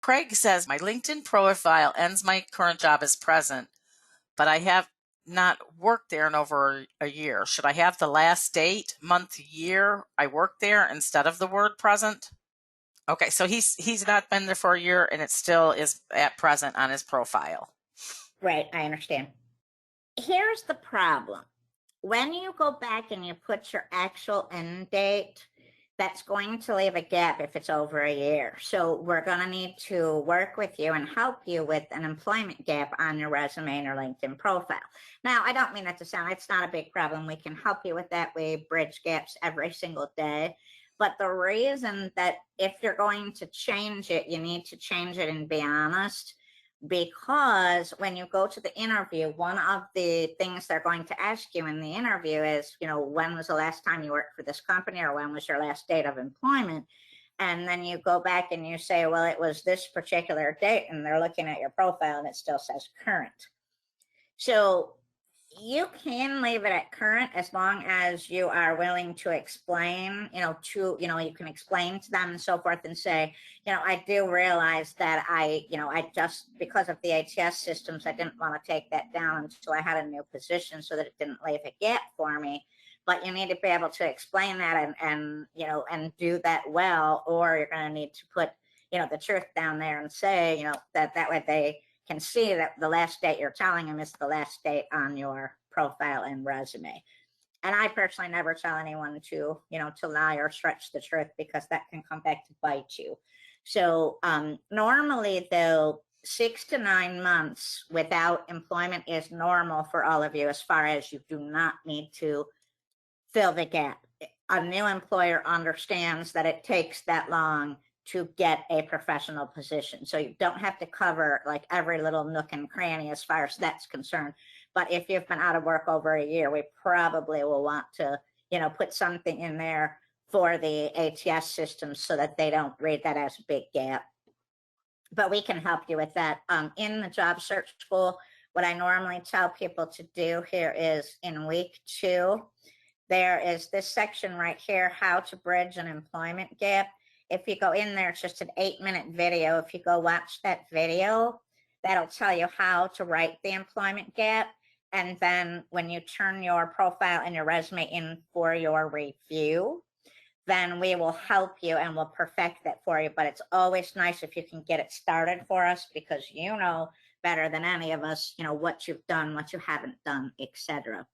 Craig says, my LinkedIn profile ends my current job as present, but I have not worked there in over a year. Should I have the last date, month, year I worked there instead of the word present? Okay, so he's not been there for a year and it still is at present on his profile. Right, I understand. Here's the problem. When you go back and you put your actual end date, that's going to leave a gap if it's over a year. So we're going to need to work with you and help you with an employment gap on your resume and your LinkedIn profile. Now, I don't mean that to sound, it's not a big problem. We can help you with that. We bridge gaps every single day. But the reason that if you're going to change it, you need to change it and be honest, because when you go to the interview, one of the things they're going to ask you in the interview is, when was the last time you worked for this company, or when was your last date of employment? And then you go back and you say, well, it was this particular date, and they're looking at your profile and it still says current. So you can leave it at current as long as you are willing to explain, you can explain to them and so forth and say, I do realize that I just, because of the ATS systems, I didn't want to take that down until I had a new position so that it didn't leave a gap for me. But you need to be able to explain that and do that well, or you're going to need to put, the truth down there and say, that way they can see that the last date you're telling them is the last date on your profile and resume. And I personally never tell anyone to lie or stretch the truth, because that can come back to bite you. So normally, though, 6 to 9 months without employment is normal for all of you, as far as you do not need to fill the gap. A new employer understands that it takes that long to get a professional position. So you don't have to cover like every little nook and cranny as far as that's concerned. But if you've been out of work over a year, we probably will want to, put something in there for the ATS system so that they don't read that as a big gap. But we can help you with that. In the job search school, what I normally tell people to do here is in week 2, there is this section right here, how to bridge an employment gap. If you go in there, it's just an 8-minute video. If you go watch that video, that'll tell you how to write the employment gap. And then when you turn your profile and your resume in for your review, then we will help you and we'll perfect that for you. But it's always nice if you can get it started for us, because you know better than any of us, what you've done, what you haven't done, etc.